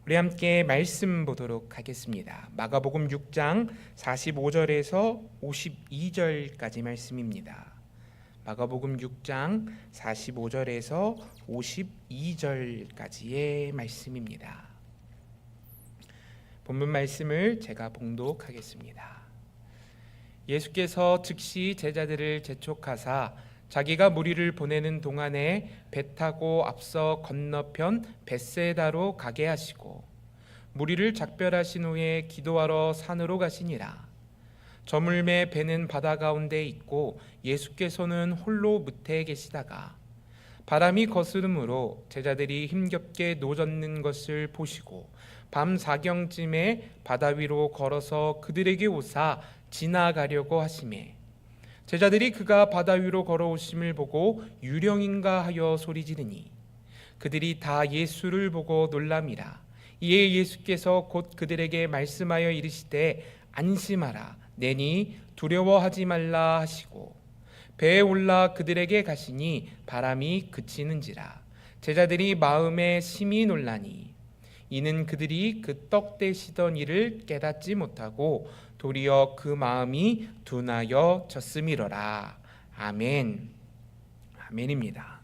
우리 함께 말씀 보도록 하겠습니다. 마가복음 6장 45절에서 52절까지 말씀입니다. 마가복음 6장 45절에서 52절까지의 말씀입니다. 본문 말씀을 제가 봉독하겠습니다. 예수께서 즉시 제자들을 재촉하사 자기가 무리를 보내는 동안에 배 타고 앞서 건너편 벳세다로 가게 하시고 무리를 작별하신 후에 기도하러 산으로 가시니라. 저물매 배는 바다 가운데 있고 예수께서는 홀로 무태에 계시다가 바람이 거스름으로 제자들이 힘겹게 노젓는 것을 보시고 밤 사경쯤에 바다 위로 걸어서 그들에게 오사 지나가려고 하시매 제자들이 그가 바다 위로 걸어오심을 보고 유령인가 하여 소리지르니 그들이 다 예수를 보고 놀람이라. 이에 예수께서 곧 그들에게 말씀하여 이르시되 안심하라 내니 두려워하지 말라 하시고 배에 올라 그들에게 가시니 바람이 그치는지라. 제자들이 마음에 심히 놀라니 이는 그들이 그 떡 떼시던 일을 깨닫지 못하고 도리어 그 마음이 둔하여 졌음이로라. 아멘. 아멘입니다.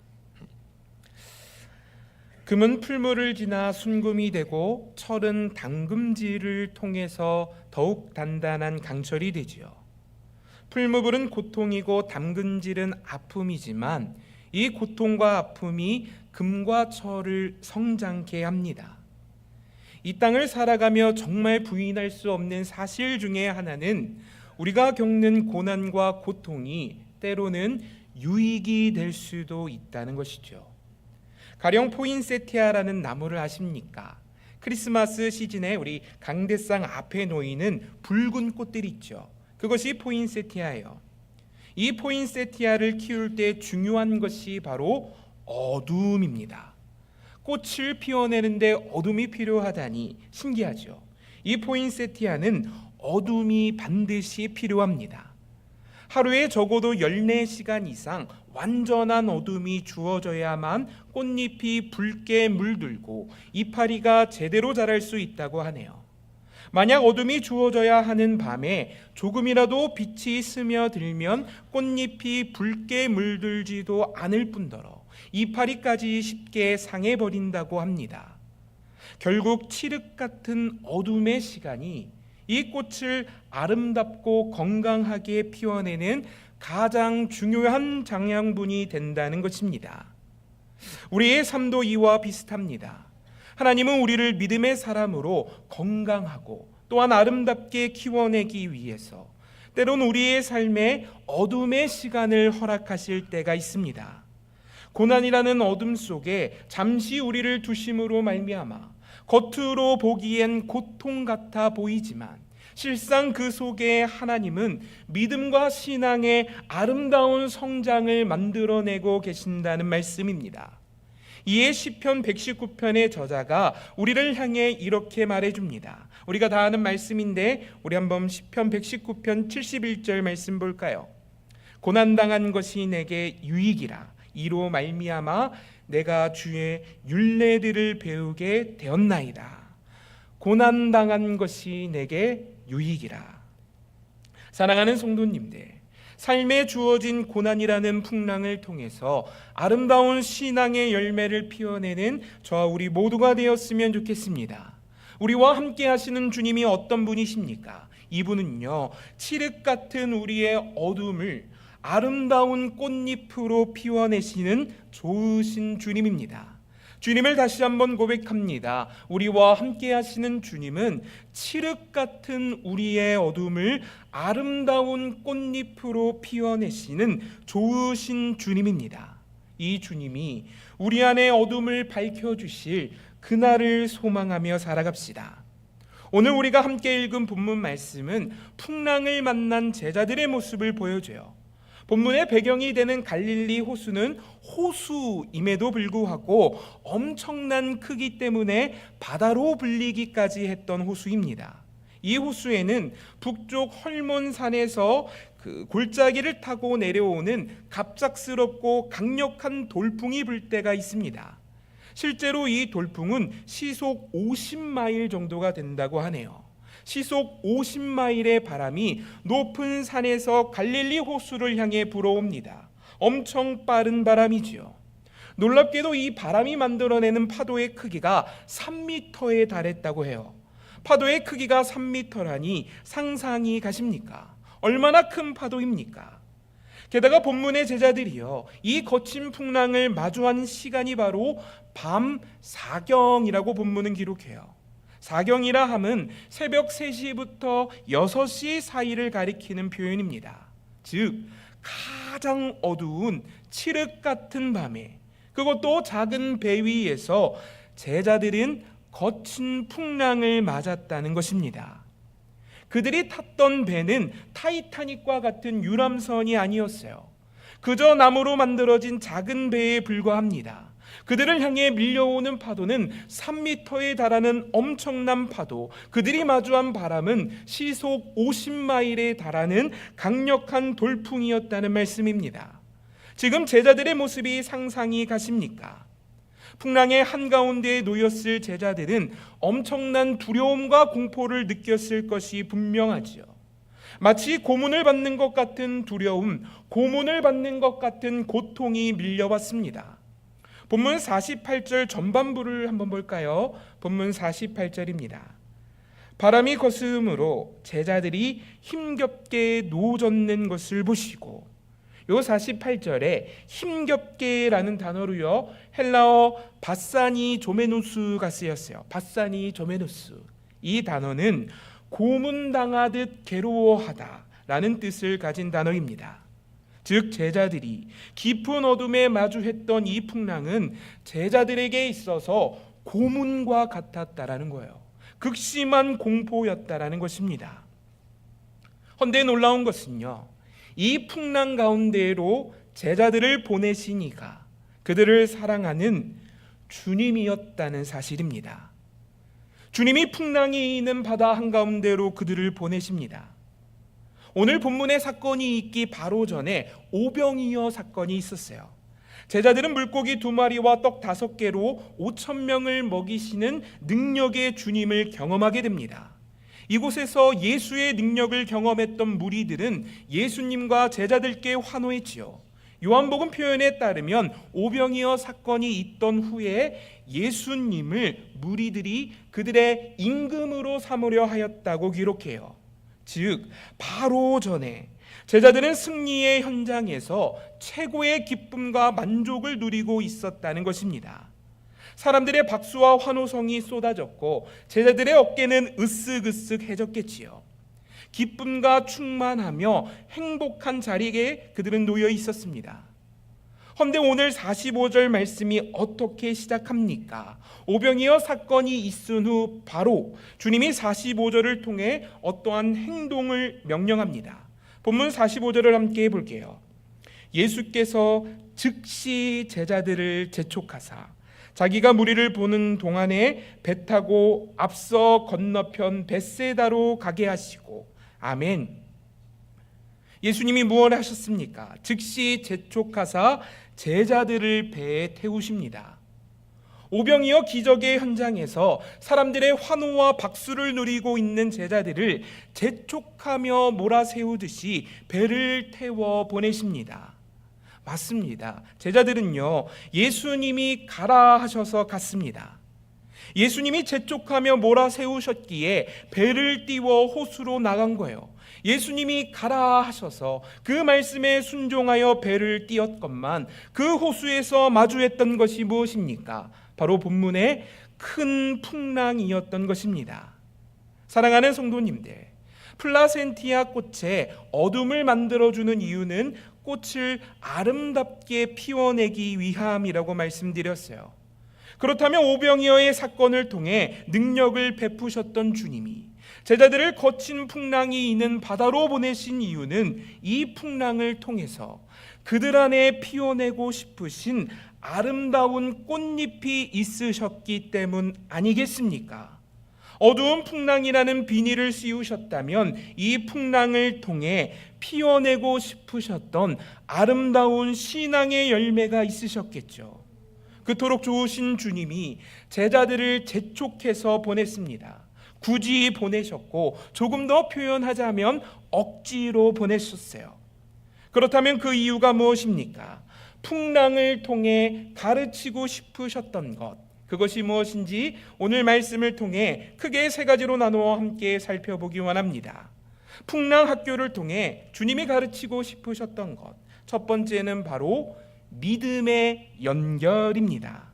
금은 풀물을 지나 순금이 되고 철은 담금질을 통해서 더욱 단단한 강철이 되지요. 풀무불은 고통이고 담금질은 아픔이지만 이 고통과 아픔이 금과 철을 성장케 합니다. 이 땅을 살아가며 정말 부인할 수 없는 사실 중에 하나는 우리가 겪는 고난과 고통이 때로는 유익이 될 수도 있다는 것이죠. 가령 포인세티아라는 나무를 아십니까? 크리스마스 시즌에 우리 강대상 앞에 놓이는 붉은 꽃들이 있죠. 그것이 포인세티아예요. 이 포인세티아를 키울 때 중요한 것이 바로 어둠입니다. 꽃을 피워내는데 어둠이 필요하다니 신기하죠. 이 포인세티아는 어둠이 반드시 필요합니다. 하루에 적어도 14시간 이상 완전한 어둠이 주어져야만 꽃잎이 붉게 물들고 이파리가 제대로 자랄 수 있다고 하네요. 만약 어둠이 주어져야 하는 밤에 조금이라도 빛이 스며들면 꽃잎이 붉게 물들지도 않을 뿐더러 이파리까지 쉽게 상해버린다고 합니다. 결국 칠흑 같은 어둠의 시간이 이 꽃을 아름답고 건강하게 피워내는 가장 중요한 장양분이 된다는 것입니다. 우리의 삶도 이와 비슷합니다. 하나님은 우리를 믿음의 사람으로 건강하고 또한 아름답게 키워내기 위해서 때론 우리의 삶에 어둠의 시간을 허락하실 때가 있습니다. 고난이라는 어둠 속에 잠시 우리를 두심으로 말미암아 겉으로 보기엔 고통 같아 보이지만 실상 그 속에 하나님은 믿음과 신앙의 아름다운 성장을 만들어내고 계신다는 말씀입니다. 이에 시편 119편의 저자가 우리를 향해 이렇게 말해줍니다. 우리가 다 아는 말씀인데 우리 한번 시편 119편 71절 말씀 볼까요? 고난당한 것이 내게 유익이라 이로 말미암아 내가 주의 율례들을 배우게 되었나이다. 고난당한 것이 내게 유익이라. 사랑하는 성도님들, 삶에 주어진 고난이라는 풍랑을 통해서 아름다운 신앙의 열매를 피워내는 저와 우리 모두가 되었으면 좋겠습니다. 우리와 함께 하시는 주님이 어떤 분이십니까? 이분은요, 칠흑 같은 우리의 어둠을 아름다운 꽃잎으로 피워내시는 좋으신 주님입니다. 주님을 다시 한번 고백합니다. 우리와 함께 하시는 주님은 칠흑 같은 우리의 어둠을 아름다운 꽃잎으로 피워내시는 좋으신 주님입니다. 이 주님이 우리 안의 어둠을 밝혀주실 그날을 소망하며 살아갑시다. 오늘 우리가 함께 읽은 본문 말씀은 풍랑을 만난 제자들의 모습을 보여줘요. 본문의 배경이 되는 갈릴리 호수는 호수임에도 불구하고 엄청난 크기 때문에 바다로 불리기까지 했던 호수입니다. 이 호수에는 북쪽 헐몬산에서 그 골짜기를 타고 내려오는 갑작스럽고 강력한 돌풍이 불 때가 있습니다. 실제로 이 돌풍은 시속 50마일 정도가 된다고 하네요. 시속 50마일의 바람이 높은 산에서 갈릴리 호수를 향해 불어옵니다. 엄청 빠른 바람이지요. 놀랍게도 이 바람이 만들어내는 파도의 크기가 3m에 달했다고 해요. 파도의 크기가 3m라니 상상이 가십니까? 얼마나 큰 파도입니까? 게다가 본문의 제자들이요, 이 거친 풍랑을 마주한 시간이 바로 밤 사경이라고 본문은 기록해요. 사경이라 함은 새벽 3시부터 6시 사이를 가리키는 표현입니다. 즉 가장 어두운 칠흑 같은 밤에, 그것도 작은 배 위에서 제자들은 거친 풍랑을 맞았다는 것입니다. 그들이 탔던 배는 타이타닉과 같은 유람선이 아니었어요. 그저 나무로 만들어진 작은 배에 불과합니다. 그들을 향해 밀려오는 파도는 3m에 달하는 엄청난 파도, 그들이 마주한 바람은 시속 50마일에 달하는 강력한 돌풍이었다는 말씀입니다. 지금 제자들의 모습이 상상이 가십니까? 풍랑의 한가운데에 놓였을 제자들은 엄청난 두려움과 공포를 느꼈을 것이 분명하지요. 마치 고문을 받는 것 같은 두려움, 고문을 받는 것 같은 고통이 밀려왔습니다. 본문 48절 전반부를 한번 볼까요? 본문 48절입니다. 바람이 거스름으로 제자들이 힘겹게 노젓는 것을 보시고, 요 48절에 힘겹게라는 단어로요, 헬라어 바사니 조메노스가 쓰였어요. 바사니 조메노스. 이 단어는 고문당하듯 괴로워하다라는 뜻을 가진 단어입니다. 즉 제자들이 깊은 어둠에 마주했던 이 풍랑은 제자들에게 있어서 고문과 같았다라는 거예요. 극심한 공포였다라는 것입니다. 헌데 놀라운 것은요, 이 풍랑 가운데로 제자들을 보내신 이가 그들을 사랑하는 주님이었다는 사실입니다. 주님이 풍랑이 있는 바다 한가운데로 그들을 보내십니다. 오늘 본문의 사건이 있기 바로 전에 오병이어 사건이 있었어요. 제자들은 물고기 2마리와 떡 5개로 5,000명을 먹이시는 능력의 주님을 경험하게 됩니다. 이곳에서 예수의 능력을 경험했던 무리들은 예수님과 제자들께 환호했지요. 요한복음 표현에 따르면 오병이어 사건이 있던 후에 예수님을 무리들이 그들의 임금으로 삼으려 하였다고 기록해요. 즉 바로 전에 제자들은 승리의 현장에서 최고의 기쁨과 만족을 누리고 있었다는 것입니다. 사람들의 박수와 환호성이 쏟아졌고 제자들의 어깨는 으쓱으쓱해졌겠지요. 기쁨과 충만하며 행복한 자리에 그들은 놓여 있었습니다. 헌데 오늘 45절 말씀이 어떻게 시작합니까? 오병이어 사건이 있은 후 바로 주님이 45절을 통해 어떠한 행동을 명령합니다. 본문 45절을 함께 볼게요. 예수께서 즉시 제자들을 재촉하사 자기가 무리를 보는 동안에 배 타고 앞서 건너편 벳세다로 가게 하시고, 아멘. 예수님이 무엇을 하셨습니까? 즉시 재촉하사 제자들을 배에 태우십니다. 오병이어 기적의 현장에서 사람들의 환호와 박수를 누리고 있는 제자들을 재촉하며 몰아세우듯이 배를 태워 보내십니다. 맞습니다. 제자들은요, 예수님이 가라 하셔서 갔습니다. 예수님이 재촉하며 몰아세우셨기에 배를 띄워 호수로 나간 거예요. 예수님이 가라 하셔서 그 말씀에 순종하여 배를 띄었건만 그 호수에서 마주했던 것이 무엇입니까? 바로 본문의 큰 풍랑이었던 것입니다. 사랑하는 성도님들, 플라센티아 꽃에 어둠을 만들어주는 이유는 꽃을 아름답게 피워내기 위함이라고 말씀드렸어요. 그렇다면 오병이어의 사건을 통해 능력을 베푸셨던 주님이 제자들을 거친 풍랑이 있는 바다로 보내신 이유는 이 풍랑을 통해서 그들 안에 피워내고 싶으신 아름다운 꽃잎이 있으셨기 때문 아니겠습니까? 어두운 풍랑이라는 비닐을 씌우셨다면 이 풍랑을 통해 피워내고 싶으셨던 아름다운 신앙의 열매가 있으셨겠죠. 그토록 좋으신 주님이 제자들을 재촉해서 보냈습니다. 굳이 보내셨고 조금 더 표현하자면 억지로 보내셨어요. 그렇다면 그 이유가 무엇입니까? 풍랑을 통해 가르치고 싶으셨던 것, 그것이 무엇인지 오늘 말씀을 통해 크게 세 가지로 나누어 함께 살펴보기 원합니다. 풍랑 학교를 통해 주님이 가르치고 싶으셨던 것, 첫 번째는 바로 믿음의 연결입니다.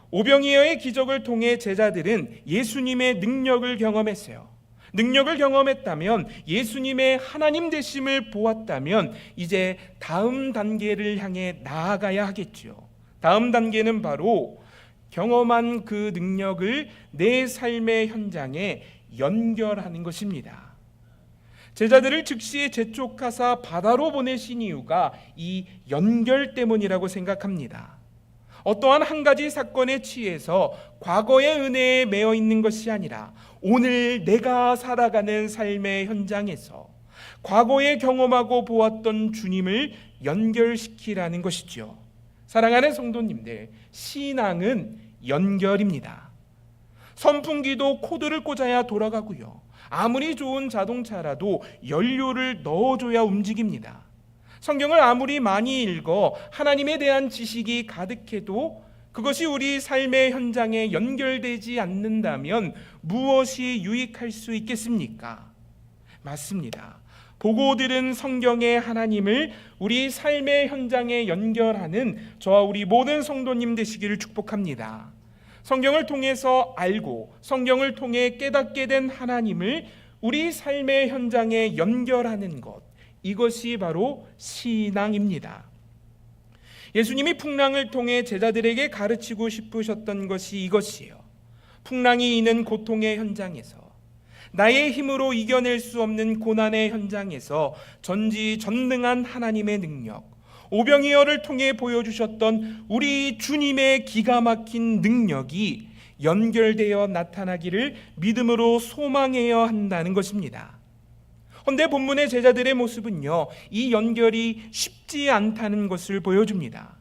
오병이어의 기적을 통해 제자들은 예수님의 능력을 경험했어요. 능력을 경험했다면, 예수님의 하나님 되심을 보았다면 이제 다음 단계를 향해 나아가야 하겠죠. 다음 단계는 바로 경험한 그 능력을 내 삶의 현장에 연결하는 것입니다. 제자들을 즉시 재촉하사 바다로 보내신 이유가 이 연결 때문이라고 생각합니다. 어떠한 한 가지 사건에 취해서 과거의 은혜에 매여 있는 것이 아니라 오늘 내가 살아가는 삶의 현장에서 과거에 경험하고 보았던 주님을 연결시키라는 것이죠. 사랑하는 성도님들, 신앙은 연결입니다. 선풍기도 코드를 꽂아야 돌아가고요. 아무리 좋은 자동차라도 연료를 넣어줘야 움직입니다. 성경을 아무리 많이 읽어 하나님에 대한 지식이 가득해도 그것이 우리 삶의 현장에 연결되지 않는다면 무엇이 유익할 수 있겠습니까? 맞습니다. 보고 들은 성경의 하나님을 우리 삶의 현장에 연결하는 저와 우리 모든 성도님 되시기를 축복합니다. 성경을 통해서 알고 성경을 통해 깨닫게 된 하나님을 우리 삶의 현장에 연결하는 것, 이것이 바로 신앙입니다. 예수님이 풍랑을 통해 제자들에게 가르치고 싶으셨던 것이 이것이에요. 풍랑이 있는 고통의 현장에서, 나의 힘으로 이겨낼 수 없는 고난의 현장에서 전지전능한 하나님의 능력, 오병이어를 통해 보여주셨던 우리 주님의 기가 막힌 능력이 연결되어 나타나기를 믿음으로 소망해야 한다는 것입니다. 그런데 본문의 제자들의 모습은요, 이 연결이 쉽지 않다는 것을 보여줍니다.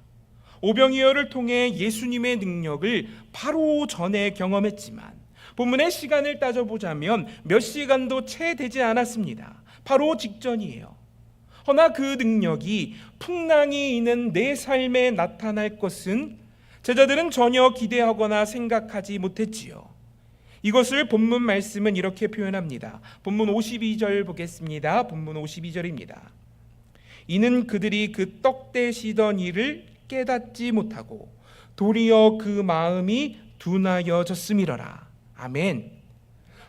오병이어를 통해 예수님의 능력을 바로 전에 경험했지만 본문의 시간을 따져보자면 몇 시간도 채 되지 않았습니다. 바로 직전이에요. 허나 그 능력이 풍랑이 있는 내 삶에 나타날 것은 제자들은 전혀 기대하거나 생각하지 못했지요. 이것을 본문 말씀은 이렇게 표현합니다. 본문 52절 보겠습니다. 본문 52절입니다. 이는 그들이 그 떡 떼시던 일을 깨닫지 못하고 도리어 그 마음이 둔하여졌음이러라. 아멘.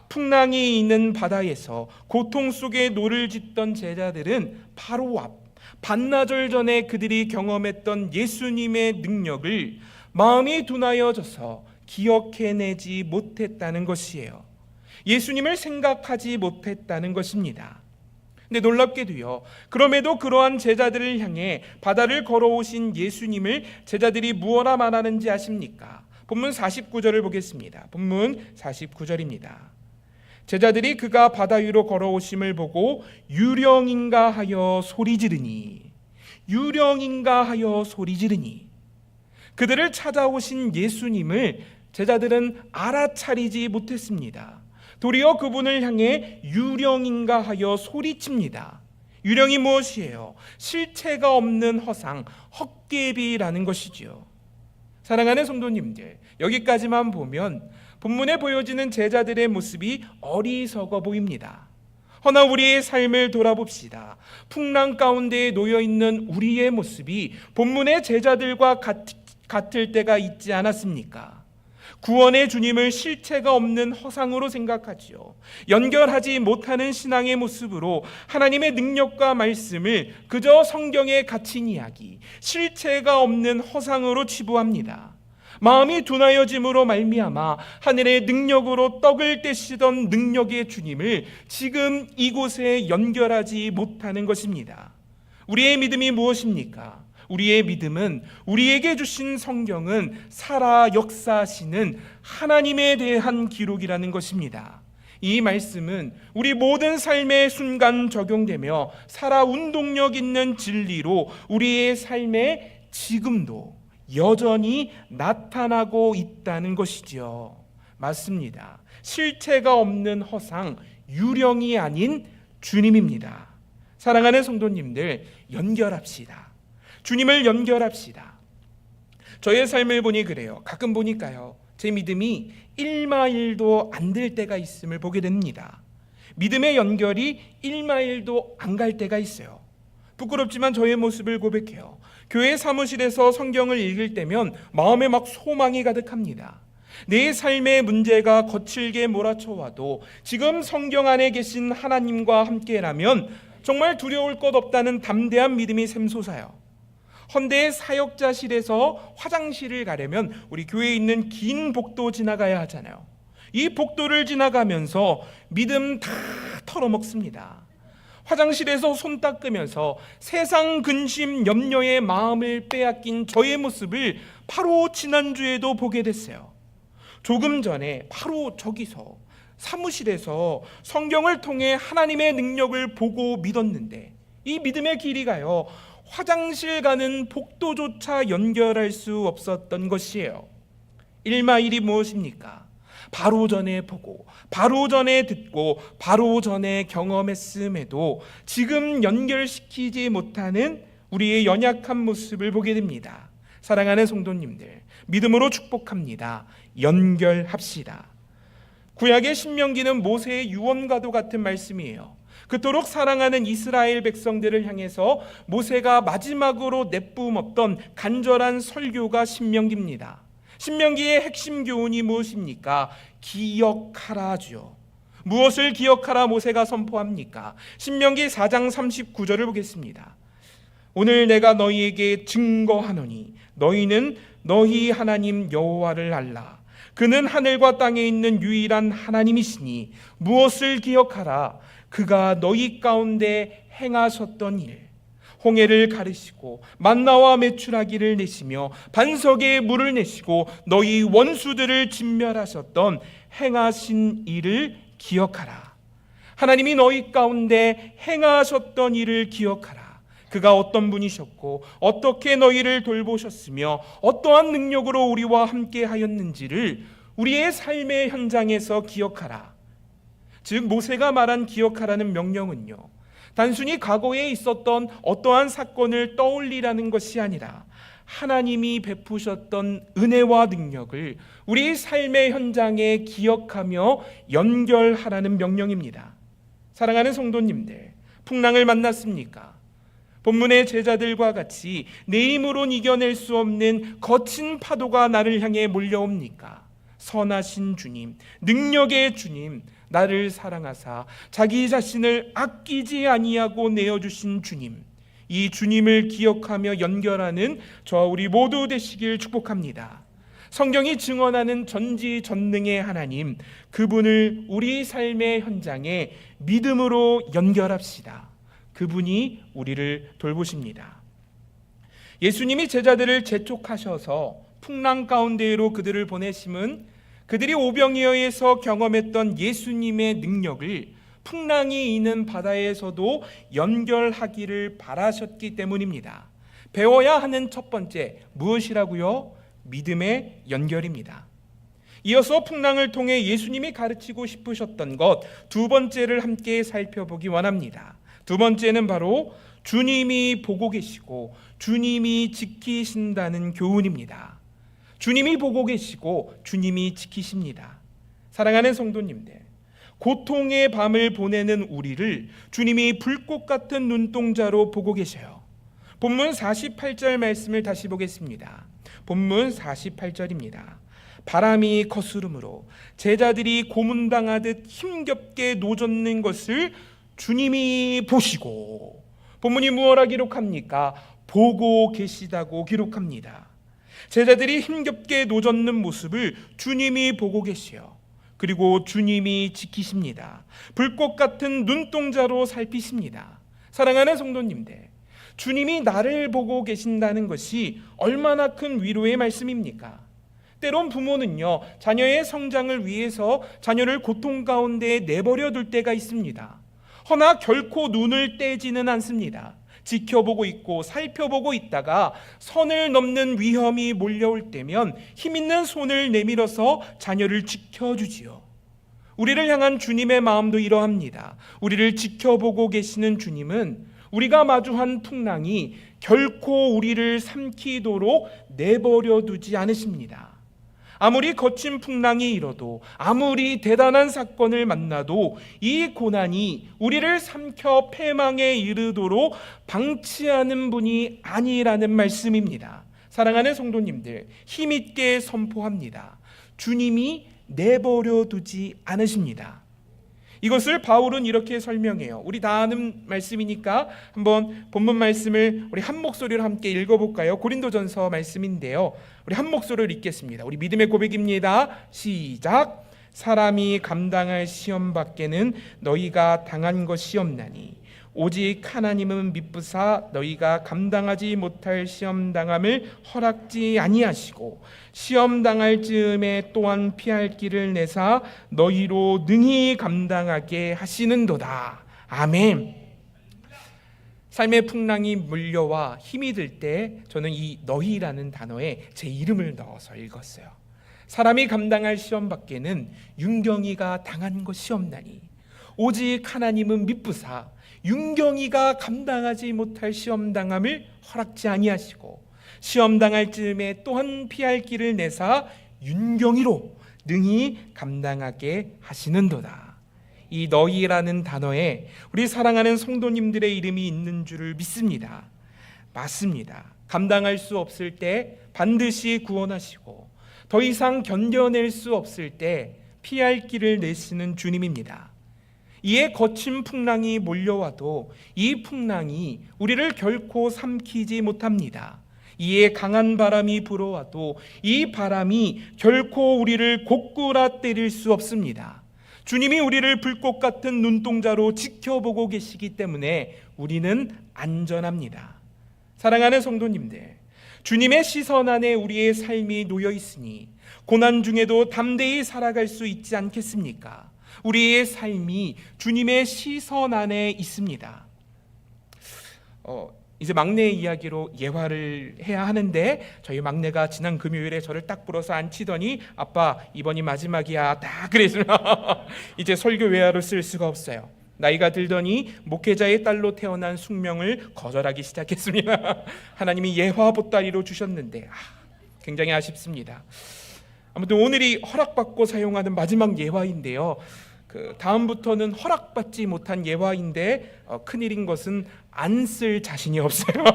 풍랑이 있는 바다에서 고통 속에 노를 짓던 제자들은 바로 앞 반나절 전에 그들이 경험했던 예수님의 능력을 마음이 둔하여져서 기억해내지 못했다는 것이에요. 예수님을 생각하지 못했다는 것입니다. 근데 놀랍게도요, 그럼에도 그러한 제자들을 향해 바다를 걸어오신 예수님을 제자들이 무엇라 말하는지 아십니까? 본문 49절을 보겠습니다. 본문 49절입니다. 제자들이 그가 바다 위로 걸어오심을 보고 유령인가 하여 소리지르니, 유령인가 하여 소리지르니, 그들을 찾아오신 예수님을 제자들은 알아차리지 못했습니다. 도리어 그분을 향해 유령인가 하여 소리칩니다. 유령이 무엇이에요? 실체가 없는 허상, 헛개비라는 것이지요. 사랑하는 성도님들, 여기까지만 보면 본문에 보여지는 제자들의 모습이 어리석어 보입니다. 허나 우리의 삶을 돌아봅시다. 풍랑 가운데에 놓여있는 우리의 모습이 본문의 제자들과 같을 때가 있지 않았습니까? 구원의 주님을 실체가 없는 허상으로 생각하지요. 연결하지 못하는 신앙의 모습으로 하나님의 능력과 말씀을 그저 성경에 갇힌 이야기, 실체가 없는 허상으로 치부합니다. 마음이 둔하여짐으로 말미암아 하늘의 능력으로 떡을 떼시던 능력의 주님을 지금 이곳에 연결하지 못하는 것입니다. 우리의 믿음이 무엇입니까? 우리의 믿음은, 우리에게 주신 성경은 살아 역사하시는 하나님에 대한 기록이라는 것입니다. 이 말씀은 우리 모든 삶의 순간 적용되며 살아 운동력 있는 진리로 우리의 삶에 지금도 여전히 나타나고 있다는 것이지요. 맞습니다. 실체가 없는 허상, 유령이 아닌 주님입니다. 사랑하는 성도님들, 연결합시다. 주님을 연결합시다. 저의 삶을 보니 그래요. 가끔 보니까요, 제 믿음이 1마일도 안 될 때가 있음을 보게 됩니다. 믿음의 연결이 1마일도 안 갈 때가 있어요. 부끄럽지만 저의 모습을 고백해요. 교회 사무실에서 성경을 읽을 때면 마음에 막 소망이 가득합니다. 내 삶의 문제가 거칠게 몰아쳐와도 지금 성경 안에 계신 하나님과 함께라면 정말 두려울 것 없다는 담대한 믿음이 샘솟아요. 헌데 사역자실에서 화장실을 가려면 우리 교회에 있는 긴 복도 지나가야 하잖아요. 이 복도를 지나가면서 믿음 다 털어먹습니다. 화장실에서 손 닦으면서 세상 근심 염려의 마음을 빼앗긴 저의 모습을 바로 지난주에도 보게 됐어요. 조금 전에 바로 저기서 사무실에서 성경을 통해 하나님의 능력을 보고 믿었는데 이 믿음의 길이가요, 화장실 가는 복도조차 연결할 수 없었던 것이에요. 1마일이 무엇입니까? 바로 전에 보고 바로 전에 듣고 바로 전에 경험했음에도 지금 연결시키지 못하는 우리의 연약한 모습을 보게 됩니다. 사랑하는 성도님들, 믿음으로 축복합니다. 연결합시다. 구약의 신명기는 모세의 유언과도 같은 말씀이에요. 그토록 사랑하는 이스라엘 백성들을 향해서 모세가 마지막으로 내뿜었던 간절한 설교가 신명기입니다. 신명기의 핵심 교훈이 무엇입니까? 기억하라죠. 무엇을 기억하라 모세가 선포합니까? 신명기 4장 39절을 보겠습니다. 오늘 내가 너희에게 증거하노니 너희는 너희 하나님 여호와를 알라. 그는 하늘과 땅에 있는 유일한 하나님이시니 무엇을 기억하라. 그가 너희 가운데 행하셨던 일, 홍해를 가르시고 만나와 메추라기를 내시며 반석에 물을 내시고 너희 원수들을 진멸하셨던 행하신 일을 기억하라. 하나님이 너희 가운데 행하셨던 일을 기억하라. 그가 어떤 분이셨고 어떻게 너희를 돌보셨으며 어떠한 능력으로 우리와 함께 하였는지를 우리의 삶의 현장에서 기억하라. 즉 모세가 말한 기억하라는 명령은요, 단순히 과거에 있었던 어떠한 사건을 떠올리라는 것이 아니라 하나님이 베푸셨던 은혜와 능력을 우리 삶의 현장에 기억하며 연결하라는 명령입니다. 사랑하는 성도님들, 풍랑을 만났습니까? 본문의 제자들과 같이 내 힘으론 이겨낼 수 없는 거친 파도가 나를 향해 몰려옵니까? 선하신 주님, 능력의 주님, 나를 사랑하사 자기 자신을 아끼지 아니하고 내어주신 주님, 이 주님을 기억하며 연결하는 저와 우리 모두 되시길 축복합니다. 성경이 증언하는 전지전능의 하나님, 그분을 우리 삶의 현장에 믿음으로 연결합시다. 그분이 우리를 돌보십니다. 예수님이 제자들을 재촉하셔서 풍랑 가운데로 그들을 보내심은 그들이 오병이어에서 경험했던 예수님의 능력을 풍랑이 있는 바다에서도 연결하기를 바라셨기 때문입니다. 배워야 하는 첫 번째, 무엇이라고요? 믿음의 연결입니다. 이어서 풍랑을 통해 예수님이 가르치고 싶으셨던 것 두 번째를 함께 살펴보기 원합니다. 두 번째는 바로 주님이 보고 계시고 주님이 지키신다는 교훈입니다. 주님이 보고 계시고 주님이 지키십니다. 사랑하는 성도님들, 고통의 밤을 보내는 우리를 주님이 불꽃 같은 눈동자로 보고 계셔요. 본문 48절 말씀을 다시 보겠습니다. 본문 48절입니다. 바람이 거스름으로 제자들이 고문당하듯 힘겹게 노젓는 것을 주님이 보시고, 본문이 무엇라 기록합니까? 보고 계시다고 기록합니다. 제자들이 힘겹게 노젓는 모습을 주님이 보고 계시어 그리고 주님이 지키십니다. 불꽃 같은 눈동자로 살피십니다. 사랑하는 성도님들, 주님이 나를 보고 계신다는 것이 얼마나 큰 위로의 말씀입니까? 때론 부모는요, 자녀의 성장을 위해서 자녀를 고통 가운데 내버려 둘 때가 있습니다. 허나 결코 눈을 떼지는 않습니다. 지켜보고 있고 살펴보고 있다가 선을 넘는 위험이 몰려올 때면 힘있는 손을 내밀어서 자녀를 지켜주지요. 우리를 향한 주님의 마음도 이러합니다. 우리를 지켜보고 계시는 주님은 우리가 마주한 풍랑이 결코 우리를 삼키도록 내버려 두지 않으십니다. 아무리 거친 풍랑이 일어도, 아무리 대단한 사건을 만나도 이 고난이 우리를 삼켜 패망에 이르도록 방치하는 분이 아니라는 말씀입니다. 사랑하는 성도님들, 힘있게 선포합니다. 주님이 내버려 두지 않으십니다. 이것을 바울은 이렇게 설명해요. 우리 다 아는 말씀이니까 한번 본문 말씀을 우리 한 목소리로 함께 읽어볼까요? 고린도전서 말씀인데요, 우리 한 목소리로 읽겠습니다. 우리 믿음의 고백입니다. 시작. 사람이 감당할 시험 밖에는 너희가 당한 것이 없나니 오직 하나님은 미쁘사 너희가 감당하지 못할 시험 당함을 허락지 아니하시고 시험 당할 즈음에 또한 피할 길을 내사 너희로 능히 감당하게 하시는도다. 아멘. 삶의 풍랑이 몰려와 힘이 들 때 저는 이 너희라는 단어에 제 이름을 넣어서 읽었어요. 사람이 감당할 시험 밖에는 윤경이가 당한 것이 없나니 오직 하나님은 미쁘사 윤경이가 감당하지 못할 시험 당함을 허락지 아니하시고 시험 당할 즈음에 또한 피할 길을 내사 윤경이로 능히 감당하게 하시는도다. 이 너희라는 단어에 우리 사랑하는 성도님들의 이름이 있는 줄을 믿습니다. 맞습니다. 감당할 수 없을 때 반드시 구원하시고 더 이상 견뎌낼 수 없을 때 피할 길을 내시는 주님입니다. 이에 거친 풍랑이 몰려와도 이 풍랑이 우리를 결코 삼키지 못합니다. 이에 강한 바람이 불어와도 이 바람이 결코 우리를 고꾸라 때릴 수 없습니다. 주님이 우리를 불꽃 같은 눈동자로 지켜보고 계시기 때문에 우리는 안전합니다. 사랑하는 성도님들, 주님의 시선 안에 우리의 삶이 놓여 있으니 고난 중에도 담대히 살아갈 수 있지 않겠습니까? 우리의 삶이 주님의 시선 안에 있습니다. 이제 막내의 이야기로 예화를 해야 하는데 저희 막내가 지난 금요일에 저를 딱 불어서 앉히더니 아빠 이번이 마지막이야 딱 그랬으나 이제 설교 외화로 쓸 수가 없어요. 나이가 들더니 목회자의 딸로 태어난 숙명을 거절하기 시작했습니다. 하나님이 예화 보따리로 주셨는데 굉장히 아쉽습니다. 아무튼 오늘이 허락받고 사용하는 마지막 예화인데요, 다음부터는 허락받지 못한 예화인데 큰일인 것은 안 쓸 자신이 없어요.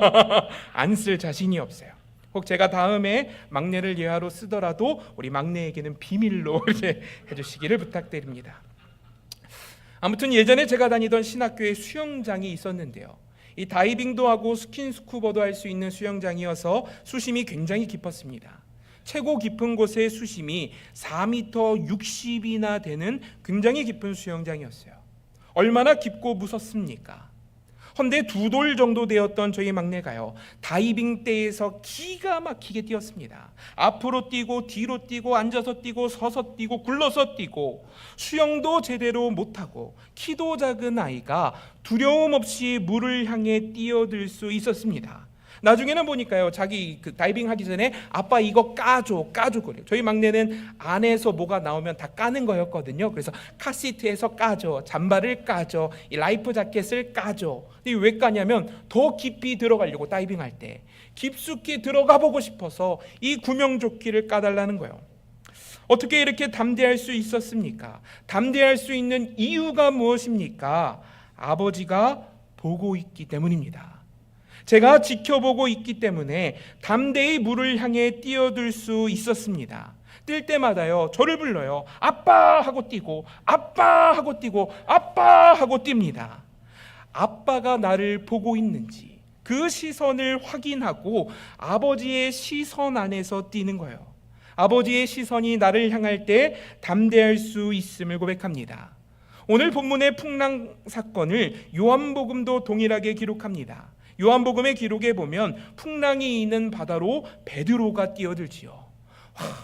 안 쓸 자신이 없어요. 혹 제가 다음에 막내를 예화로 쓰더라도 우리 막내에게는 비밀로 이렇게 해주시기를 부탁드립니다. 아무튼 예전에 제가 다니던 신학교에 수영장이 있었는데요, 이 다이빙도 하고 스킨스쿠버도 할 수 있는 수영장이어서 수심이 굉장히 깊었습니다. 최고 깊은 곳의 수심이 4m 60이나 되는 굉장히 깊은 수영장이었어요. 얼마나 깊고 무섭습니까? 헌데 2돌 정도 되었던 저희 막내가요, 다이빙 때에서 기가 막히게 뛰었습니다. 앞으로 뛰고 뒤로 뛰고 앉아서 뛰고 서서 뛰고 굴러서 뛰고 수영도 제대로 못하고 키도 작은 아이가 두려움 없이 물을 향해 뛰어들 수 있었습니다. 나중에는 보니까요, 자기 다이빙 하기 전에 아빠 이거 까줘 그래요. 저희 막내는 안에서 뭐가 나오면 다 까는 거였거든요. 그래서 카시트에서 까줘, 잠바를 까줘, 이 라이프 자켓을 까줘. 근데 왜 까냐면 더 깊이 들어가려고, 다이빙할 때 깊숙이 들어가 보고 싶어서 이 구명조끼를 까달라는 거예요. 어떻게 이렇게 담대할 수 있었습니까? 담대할 수 있는 이유가 무엇입니까? 아버지가 보고 있기 때문입니다. 제가 지켜보고 있기 때문에 담대히 물을 향해 뛰어들 수 있었습니다. 뛸 때마다요, 저를 불러요. 아빠 하고 뛰고, 아빠 하고 뛰고, 아빠 하고 뜁니다. 아빠가 나를 보고 있는지 그 시선을 확인하고 아버지의 시선 안에서 뛰는 거예요. 아버지의 시선이 나를 향할 때 담대할 수 있음을 고백합니다. 오늘 본문의 풍랑 사건을 요한복음도 동일하게 기록합니다. 요한복음의 기록에 보면 풍랑이 있는 바다로 베드로가 뛰어들지요.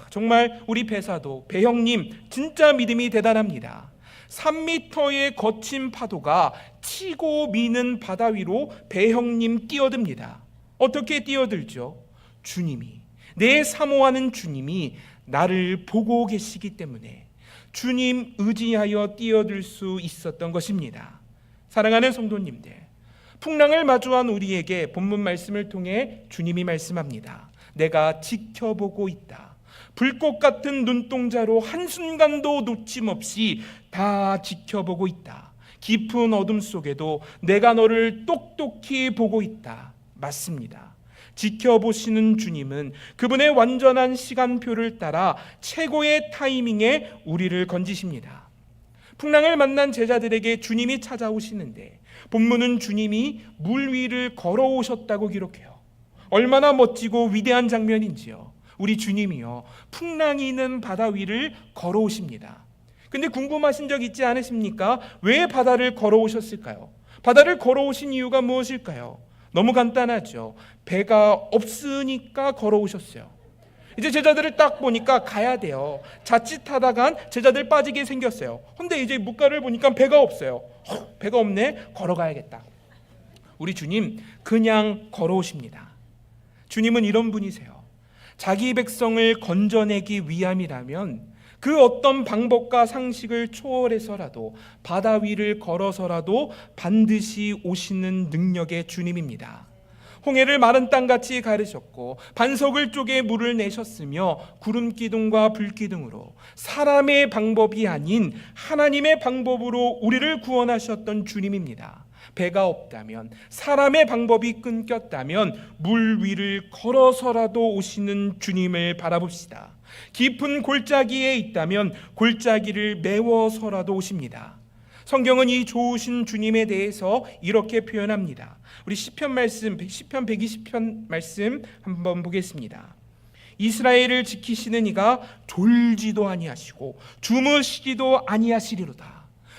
정말 우리 배사도, 배형님 진짜 믿음이 대단합니다. 3m의 거친 파도가 치고 미는 바다 위로 배형님 뛰어듭니다. 어떻게 뛰어들죠? 주님이, 내 사모하는 주님이 나를 보고 계시기 때문에 주님 의지하여 뛰어들 수 있었던 것입니다. 사랑하는 성도님들, 풍랑을 마주한 우리에게 본문 말씀을 통해 주님이 말씀합니다. 내가 지켜보고 있다. 불꽃 같은 눈동자로 한순간도 놓침없이 다 지켜보고 있다. 깊은 어둠 속에도 내가 너를 똑똑히 보고 있다. 맞습니다. 지켜보시는 주님은 그분의 완전한 시간표를 따라 최고의 타이밍에 우리를 건지십니다. 풍랑을 만난 제자들에게 주님이 찾아오시는데 본문은 주님이 물 위를 걸어오셨다고 기록해요. 얼마나 멋지고 위대한 장면인지요. 우리 주님이요, 풍랑이 있는 바다 위를 걸어오십니다. 근데 궁금하신 적 있지 않으십니까? 왜 바다를 걸어오셨을까요? 바다를 걸어오신 이유가 무엇일까요? 너무 간단하죠. 배가 없으니까 걸어오셨어요. 이제 제자들을 딱 보니까 가야 돼요. 자칫하다간 제자들 빠지게 생겼어요. 근데 이제 물가를 보니까 배가 없어요. 배가 없네, 걸어가야겠다. 우리 주님 그냥 걸어오십니다. 주님은 이런 분이세요. 자기 백성을 건져내기 위함이라면 그 어떤 방법과 상식을 초월해서라도 바다 위를 걸어서라도 반드시 오시는 능력의 주님입니다. 홍해를 마른 땅같이 가르셨고 반석을 쪼개 물을 내셨으며 구름 기둥과 불 기둥으로 사람의 방법이 아닌 하나님의 방법으로 우리를 구원하셨던 주님입니다. 배가 없다면, 사람의 방법이 끊겼다면 물 위를 걸어서라도 오시는 주님을 바라봅시다. 깊은 골짜기에 있다면 골짜기를 메워서라도 오십니다. 성경은 이 좋으신 주님에 대해서 이렇게 표현합니다. 우리 시편 120편 말씀 한번 보겠습니다. 이스라엘을 지키시는 이가 졸지도 아니하시고 주무시지도 아니하시리로다.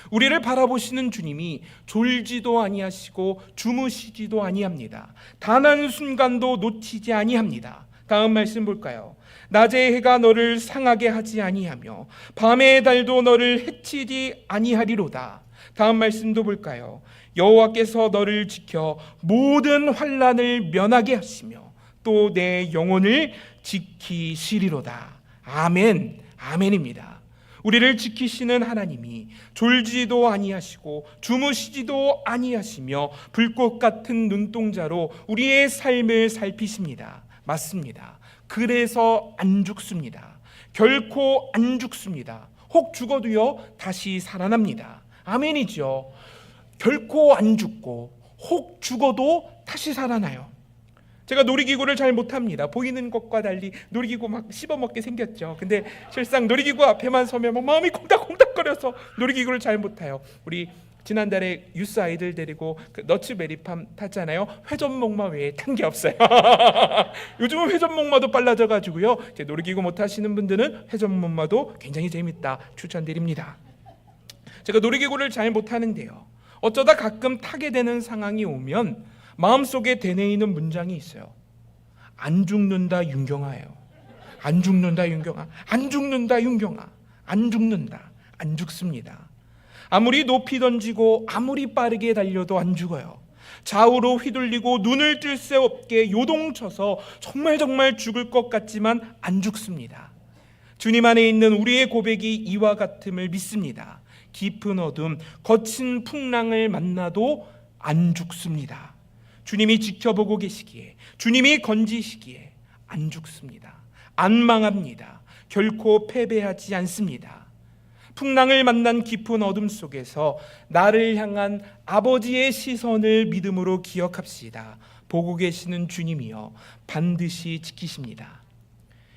우리를 바라보시는 주님이 졸지도 아니하시고 주무시지도 아니합니다. 단 한순간도 놓치지 아니합니다. 다음 말씀 볼까요? 낮의 해가 너를 상하게 하지 아니하며 밤의 달도 너를 해치지 아니하리로다. 다음 말씀도 볼까요? 여호와께서 너를 지켜 모든 환난을 면하게 하시며 또 내 영혼을 지키시리로다. 아멘, 아멘입니다. 우리를 지키시는 하나님이 졸지도 아니하시고 주무시지도 아니하시며 불꽃 같은 눈동자로 우리의 삶을 살피십니다. 맞습니다. 그래서 안 죽습니다. 결코 안 죽습니다. 혹 죽어도요 다시 살아납니다. 아멘이죠. 결코 안 죽고 혹 죽어도 다시 살아나요. 제가 놀이기구를 잘 못합니다. 보이는 것과 달리 놀이기구 막 씹어먹게 생겼죠. 근데 실상 놀이기구 앞에만 서면 막 마음이 콩닥콩닥거려서 놀이기구를 잘 못타요. 우리 지난달에 유스 아이들 데리고 그 너츠 메리팜 탔잖아요. 회전목마 외에 탄 게 없어요. 요즘은 회전목마도 빨라져가지고요. 이제 놀이기구 못 타시는 분들은 회전목마도 굉장히 재밌다 추천드립니다. 제가 놀이기구를 잘 못하는데요. 어쩌다 가끔 타게 되는 상황이 오면 마음속에 되뇌이는 문장이 있어요. 안 죽는다 윤경아예요. 안 죽는다 윤경아. 안 죽는다 윤경아. 안 죽는다. 안 죽습니다. 아무리 높이 던지고 아무리 빠르게 달려도 안 죽어요. 좌우로 휘둘리고 눈을 뜰 새 없게 요동쳐서 정말 죽을 것 같지만 안 죽습니다. 주님 안에 있는 우리의 고백이 이와 같음을 믿습니다. 깊은 어둠, 거친 풍랑을 만나도 안 죽습니다. 주님이 지켜보고 계시기에, 주님이 건지시기에 안 죽습니다. 안 망합니다. 결코 패배하지 않습니다. 풍랑을 만난 깊은 어둠 속에서 나를 향한 아버지의 시선을 믿음으로 기억합시다. 보고 계시는 주님이여 반드시 지키십니다.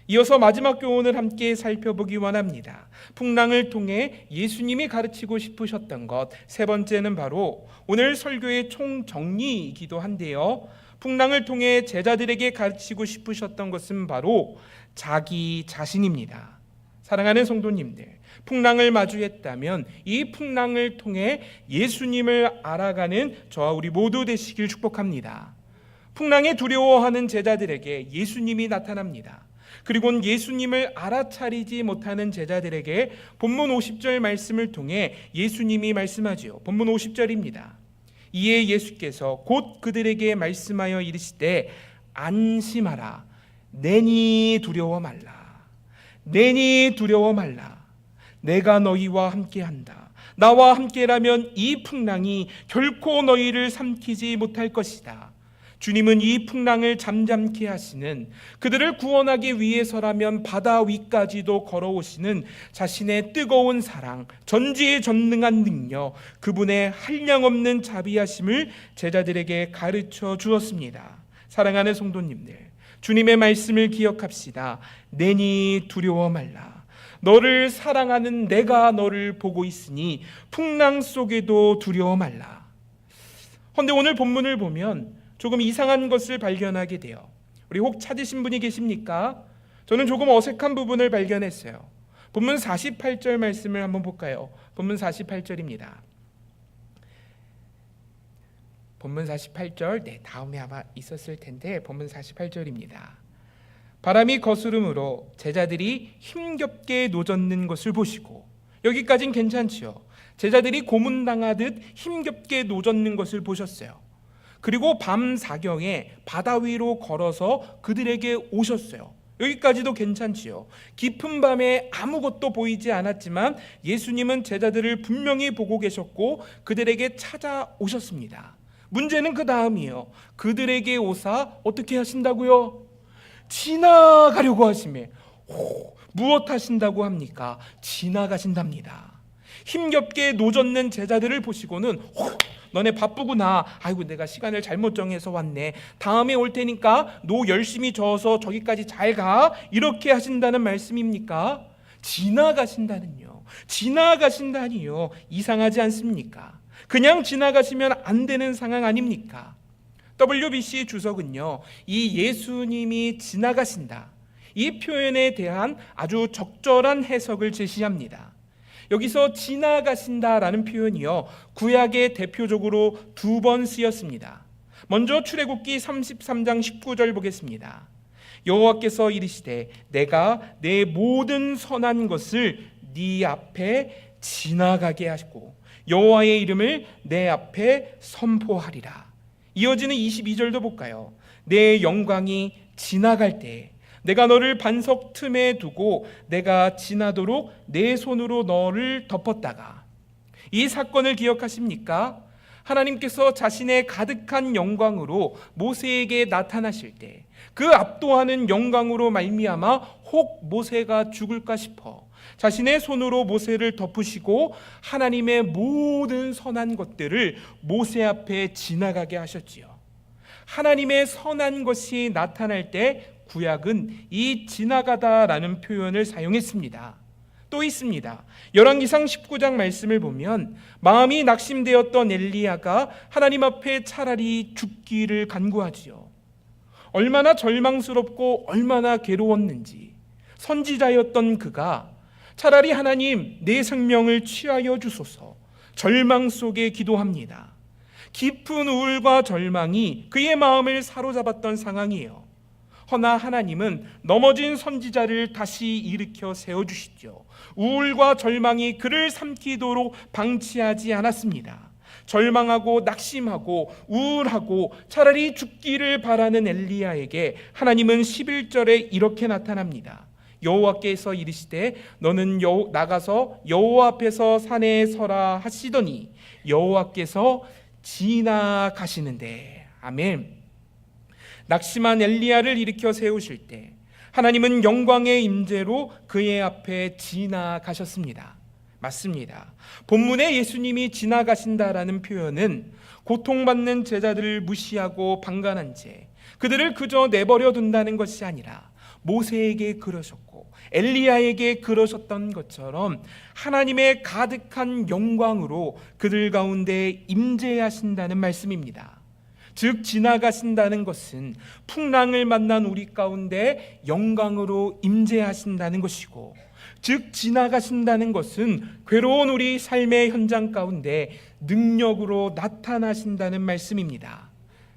이어서 마지막 교훈을 함께 살펴보기 원합니다. 풍랑을 통해 예수님이 가르치고 싶으셨던 것, 세 번째는 바로 오늘 설교의 총정리이기도 한데요. 풍랑을 통해 제자들에게 가르치고 싶으셨던 것은 바로 자기 자신입니다. 사랑하는 성도님들, 풍랑을 마주했다면 이 풍랑을 통해 예수님을 알아가는 저와 우리 모두 되시길 축복합니다. 풍랑에 두려워하는 제자들에게 예수님이 나타납니다. 그리고는 예수님을 알아차리지 못하는 제자들에게 본문 50절 말씀을 통해 예수님이 말씀하지요. 본문 50절입니다. 이에 예수께서 곧 그들에게 말씀하여 이르시되 안심하라. 내니 두려워 말라. 내니 두려워 말라. 내가 너희와 함께한다. 나와 함께라면 이 풍랑이 결코 너희를 삼키지 못할 것이다. 주님은 이 풍랑을 잠잠케 하시는, 그들을 구원하기 위해서라면 바다 위까지도 걸어오시는 자신의 뜨거운 사랑, 전지전능한 능력, 그분의 한량없는 자비하심을 제자들에게 가르쳐 주었습니다. 사랑하는 성도님들, 주님의 말씀을 기억합시다. 내니 두려워 말라. 너를 사랑하는 내가 너를 보고 있으니 풍랑 속에도 두려워 말라. 그런데 오늘 본문을 보면 조금 이상한 것을 발견하게 돼요. 우리 혹 찾으신 분이 계십니까? 저는 조금 어색한 부분을 발견했어요. 본문 48절 말씀을 한번 볼까요? 본문 48절입니다. 본문 48절, 다음에 아마 있었을 텐데 본문 48절입니다. 바람이 거스름으로 제자들이 힘겹게 노젓는 것을 보시고, 여기까지는 괜찮지요. 제자들이 고문당하듯 힘겹게 노젓는 것을 보셨어요. 그리고 밤 사경에 바다 위로 걸어서 그들에게 오셨어요. 여기까지도 괜찮지요. 깊은 밤에 아무것도 보이지 않았지만 예수님은 제자들을 분명히 보고 계셨고 그들에게 찾아오셨습니다. 문제는 그 다음이에요. 그들에게 오사 어떻게 하신다고요? 지나가려고 하시며, 무엇 하신다고 합니까? 지나가신답니다. 힘겹게 노젓는 제자들을 보시고는 너네 바쁘구나. 아이고 내가 시간을 잘못 정해서 왔네. 다음에 올 테니까 너 열심히 저어서 저기까지 잘 가. 이렇게 하신다는 말씀입니까? 지나가신다는요. 지나가신다니요. 이상하지 않습니까? 그냥 지나가시면 안 되는 상황 아닙니까? WBC 주석은요, 이 예수님이 지나가신다, 이 표현에 대한 아주 적절한 해석을 제시합니다. 여기서 지나가신다라는 표현이요, 구약에 대표적으로 2번 쓰였습니다. 먼저 출애굽기 33장 19절 보겠습니다. 여호와께서 이르시되 내가 내 모든 선한 것을 네 앞에 지나가게 하시고 여호와의 이름을 내 앞에 선포하리라. 이어지는 22절도 볼까요? 내 영광이 지나갈 때 내가 너를 반석 틈에 두고 내가 지나도록 내 손으로 너를 덮었다가. 이 사건을 기억하십니까? 하나님께서 자신의 가득한 영광으로 모세에게 나타나실 때 그 압도하는 영광으로 말미암아 혹 모세가 죽을까 싶어 자신의 손으로 모세를 덮으시고 하나님의 모든 선한 것들을 모세 앞에 지나가게 하셨지요. 하나님의 선한 것이 나타날 때 구약은 이 지나가다라는 표현을 사용했습니다. 또 있습니다. 열왕기상 19장 말씀을 보면 마음이 낙심되었던 엘리야가 하나님 앞에 차라리 죽기를 간구하지요. 얼마나 절망스럽고 얼마나 괴로웠는지 선지자였던 그가 차라리 하나님 내 생명을 취하여 주소서 절망 속에 기도합니다. 깊은 우울과 절망이 그의 마음을 사로잡았던 상황이에요. 허나 하나님은 넘어진 선지자를 다시 일으켜 세워주시죠. 우울과 절망이 그를 삼키도록 방치하지 않았습니다. 절망하고 낙심하고 우울하고 차라리 죽기를 바라는 엘리야에게 하나님은 11절에 이렇게 나타납니다. 여호와께서 이르시되 너는 나가서 여호와 앞에서 산에 서라 하시더니 여호와께서 지나가시는데. 아멘. 낙심한 엘리야를 일으켜 세우실 때 하나님은 영광의 임재로 그의 앞에 지나가셨습니다. 맞습니다. 본문에 예수님이 지나가신다라는 표현은 고통받는 제자들을 무시하고 방관한 채 그들을 그저 내버려 둔다는 것이 아니라 모세에게 그러셨고 엘리야에게 그러셨던 것처럼 하나님의 가득한 영광으로 그들 가운데 임재하신다는 말씀입니다. 즉 지나가신다는 것은 풍랑을 만난 우리 가운데 영광으로 임재하신다는 것이고, 즉 지나가신다는 것은 괴로운 우리 삶의 현장 가운데 능력으로 나타나신다는 말씀입니다.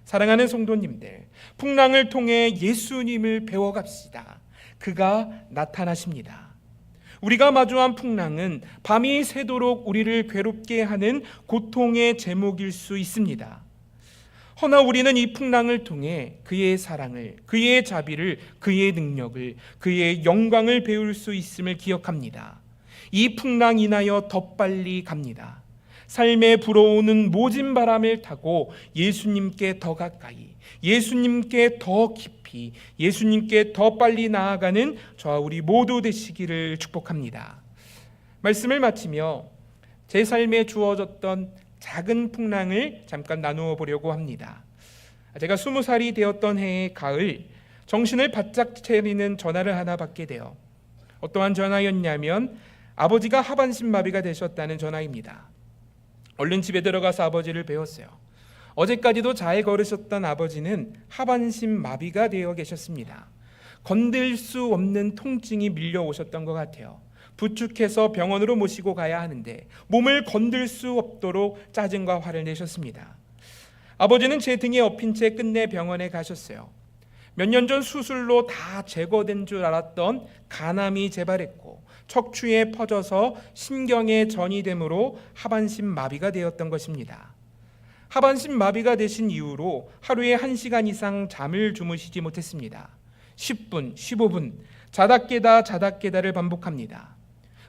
사랑하는 성도님들, 풍랑을 통해 예수님을 배워갑시다. 그가 나타나십니다. 우리가 마주한 풍랑은 밤이 새도록 우리를 괴롭게 하는 고통의 제목일 수 있습니다. 허나 우리는 이 풍랑을 통해 그의 사랑을, 그의 자비를, 그의 능력을, 그의 영광을 배울 수 있음을 기억합니다. 이 풍랑 인하여 더 빨리 갑니다. 삶에 불어오는 모진 바람을 타고 예수님께 더 가까이, 예수님께 더 깊이, 예수님께 더 빨리 나아가는 저와 우리 모두 되시기를 축복합니다. 말씀을 마치며 제 삶에 주어졌던 작은 풍랑을 잠깐 나누어 보려고 합니다. 제가 20살이 되었던 해의 가을, 정신을 바짝 차리는 전화를 하나 받게 돼요. 어떠한 전화였냐면 아버지가 하반신 마비가 되셨다는 전화입니다. 얼른 집에 들어가서 아버지를 배웠어요. 어제까지도 잘 걸으셨던 아버지는 하반신 마비가 되어 계셨습니다. 건들 수 없는 통증이 밀려오셨던 것 같아요. 부축해서 병원으로 모시고 가야 하는데 몸을 건들 수 없도록 짜증과 화를 내셨습니다. 아버지는 제 등에 엎인 채 끝내 병원에 가셨어요. 몇 년 전 수술로 다 제거된 줄 알았던 간암이 재발했고 척추에 퍼져서 신경에 전이 되므로 하반신 마비가 되었던 것입니다. 하반신 마비가 되신 이후로 하루에 1시간 이상 잠을 주무시지 못했습니다. 10분, 15분 자다 깨다를 반복합니다.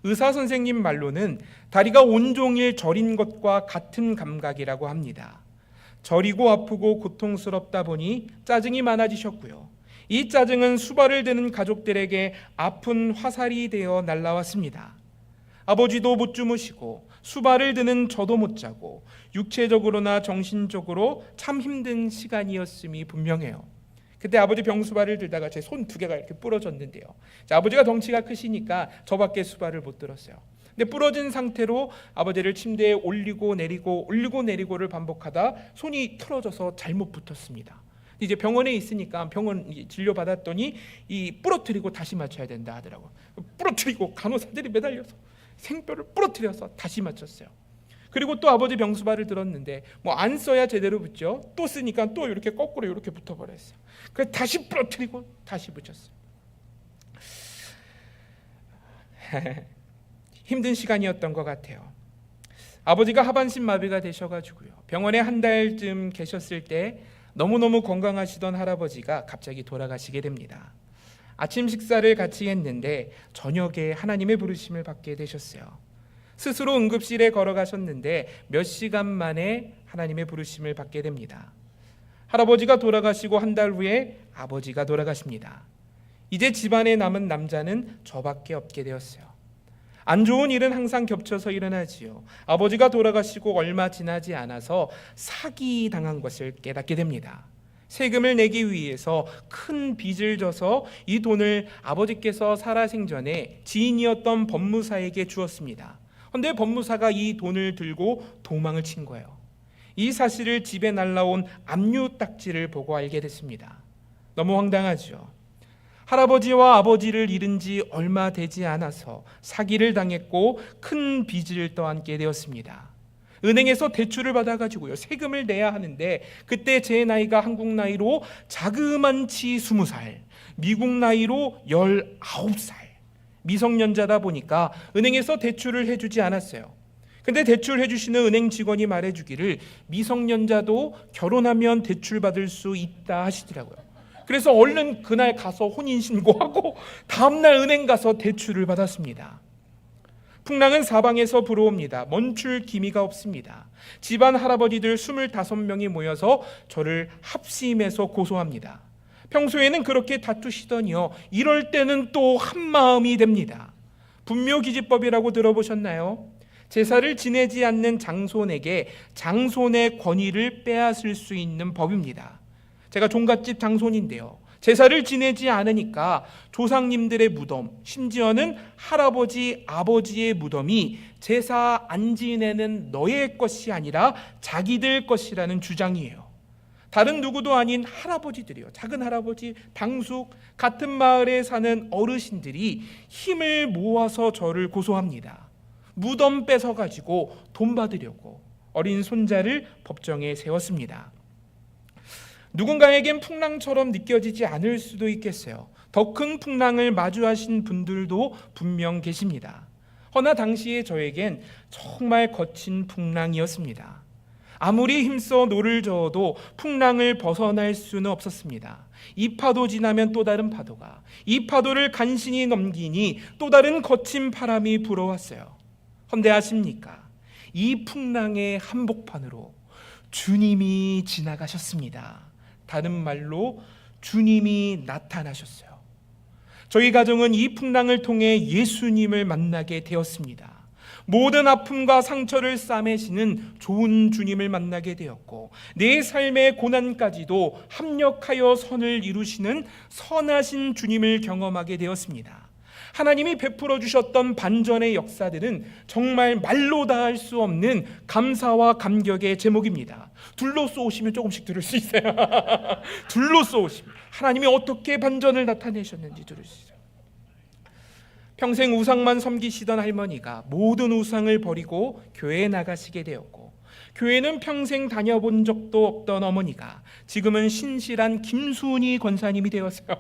의사 선생님 말로는 다리가 온종일 저린 것과 같은 감각이라고 합니다. 저리고 아프고 고통스럽다 보니 짜증이 많아지셨고요. 이 짜증은 수발을 드는 가족들에게 아픈 화살이 되어 날아왔습니다. 아버지도 못 주무시고 수발을 드는 저도 못 자고 육체적으로나 정신적으로 참 힘든 시간이었음이 분명해요. 그때 아버지 병수발을 들다가 제 손 2개가 이렇게 부러졌는데요. 아버지가 덩치가 크시니까 저밖에 수발을 못 들었어요. 근데 부러진 상태로 아버지를 침대에 올리고 내리고를 반복하다 손이 틀어져서 잘못 붙었습니다. 이제 병원에 있으니까 병원 진료 받았더니 이 부러뜨리고 다시 맞춰야 된다 하더라고요. 부러뜨리고 간호사들이 매달려서 생뼈를 부러뜨려서 다시 맞췄어요. 그리고 또 아버지 병수발을 들었는데 뭐 안 써야 제대로 붙죠. 또 쓰니까 또 이렇게 거꾸로 이렇게 붙어버렸어요. 그래서 다시 부러뜨리고 다시 붙였어요. 힘든 시간이었던 것 같아요. 아버지가 하반신 마비가 되셔가지고요. 병원에 한 달쯤 계셨을 때 너무너무 건강하시던 할아버지가 갑자기 돌아가시게 됩니다. 아침 식사를 같이 했는데 저녁에 하나님의 부르심을 받게 되셨어요. 스스로 응급실에 걸어가셨는데 몇 시간 만에 하나님의 부르심을 받게 됩니다. 할아버지가 돌아가시고 한 달 후에 아버지가 돌아가십니다. 이제 집안에 남은 남자는 저밖에 없게 되었어요. 안 좋은 일은 항상 겹쳐서 일어나지요. 아버지가 돌아가시고 얼마 지나지 않아서 사기당한 것을 깨닫게 됩니다. 세금을 내기 위해서 큰 빚을 져서 이 돈을 아버지께서 살아생전에 지인이었던 법무사에게 주었습니다. 그런데 법무사가 이 돈을 들고 도망을 친 거예요. 이 사실을 집에 날라온 압류 딱지를 보고 알게 됐습니다. 너무 황당하죠. 할아버지와 아버지를 잃은 지 얼마 되지 않아서 사기를 당했고 큰 빚을 떠안게 되었습니다. 은행에서 대출을 받아가지고요, 세금을 내야 하는데 그때 제 나이가 한국 나이로 자그만치 20살, 미국 나이로 19살, 미성년자다 보니까 은행에서 대출을 해주지 않았어요. 근데 대출해 주시는 은행 직원이 말해주기를 미성년자도 결혼하면 대출 받을 수 있다 하시더라고요. 그래서 얼른 그날 가서 혼인신고하고 다음날 은행 가서 대출을 받았습니다. 풍랑은 사방에서 불어옵니다. 멈출 기미가 없습니다. 집안 할아버지들 25명이 모여서 저를 합심해서 고소합니다. 평소에는 그렇게 다투시더니요, 이럴 때는 또 한마음이 됩니다. 분묘기지법이라고 들어보셨나요? 제사를 지내지 않는 장손에게 장손의 권위를 빼앗을 수 있는 법입니다. 제가 종갓집 장손인데요, 제사를 지내지 않으니까 조상님들의 무덤, 심지어는 할아버지, 아버지의 무덤이 제사 안 지내는 너의 것이 아니라 자기들 것이라는 주장이에요. 다른 누구도 아닌 할아버지들이요, 작은 할아버지, 당숙, 같은 마을에 사는 어르신들이 힘을 모아서 저를 고소합니다. 무덤 뺏어가지고 돈 받으려고 어린 손자를 법정에 세웠습니다. 누군가에겐 풍랑처럼 느껴지지 않을 수도 있겠어요. 더 큰 풍랑을 마주하신 분들도 분명 계십니다. 허나 당시에 저에겐 정말 거친 풍랑이었습니다. 아무리 힘써 노를 저어도 풍랑을 벗어날 수는 없었습니다. 이 파도 지나면 또 다른 파도가, 이 파도를 간신히 넘기니 또 다른 거친 바람이 불어왔어요. 헌데 아십니까? 이 풍랑의 한복판으로 주님이 지나가셨습니다. 다른 말로 주님이 나타나셨어요. 저희 가정은 이 풍랑을 통해 예수님을 만나게 되었습니다. 모든 아픔과 상처를 싸매시는 좋은 주님을 만나게 되었고, 내 삶의 고난까지도 합력하여 선을 이루시는 선하신 주님을 경험하게 되었습니다. 하나님이 베풀어 주셨던 반전의 역사들은 정말 말로 다 할 수 없는 감사와 감격의 제목입니다. 둘로 쏘시면 조금씩 들을 수 있어요. 둘로 쏘시면 하나님이 어떻게 반전을 나타내셨는지 들을 수 있어요. 평생 우상만 섬기시던 할머니가 모든 우상을 버리고 교회에 나가시게 되었고, 교회는 평생 다녀본 적도 없던 어머니가 지금은 신실한 김순희 권사님이 되었어요.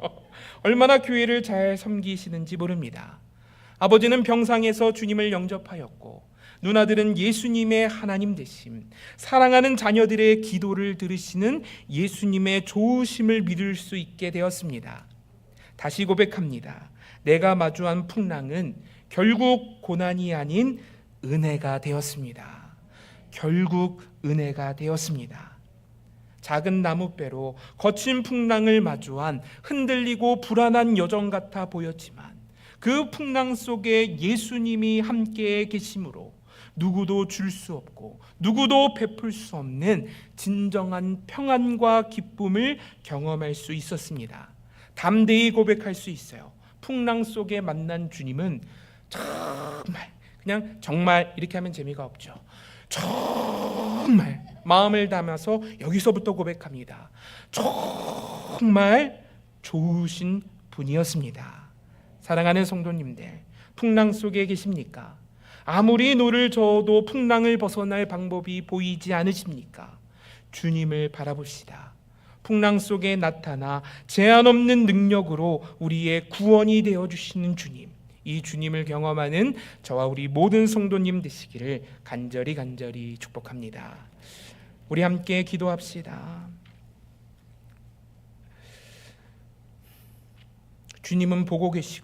얼마나 교회를 잘 섬기시는지 모릅니다. 아버지는 병상에서 주님을 영접하였고, 누나들은 예수님의 하나님 되심, 사랑하는 자녀들의 기도를 들으시는 예수님의 좋으심을 믿을 수 있게 되었습니다. 다시 고백합니다. 내가 마주한 풍랑은 결국 고난이 아닌 은혜가 되었습니다. 결국 은혜가 되었습니다. 작은 나무배로 거친 풍랑을 마주한 흔들리고 불안한 여정 같아 보였지만, 그 풍랑 속에 예수님이 함께 계심으로 누구도 줄 수 없고 누구도 베풀 수 없는 진정한 평안과 기쁨을 경험할 수 있었습니다. 담대히 고백할 수 있어요. 풍랑 속에 만난 주님은 정말 이렇게 하면 재미가 없죠. 정말 마음을 담아서 여기서부터 고백합니다. 정말 좋으신 분이었습니다. 사랑하는 성도님들, 풍랑 속에 계십니까? 아무리 노를 저어도 풍랑을 벗어날 방법이 보이지 않으십니까? 주님을 바라봅시다. 풍랑 속에 나타나 제한 없는 능력으로 우리의 구원이 되어주시는 주님, 이 주님을 경험하는 저와 우리 모든 성도님 되시기를 간절히 축복합니다. 우리 함께 기도합시다. 주님은 보고 계시고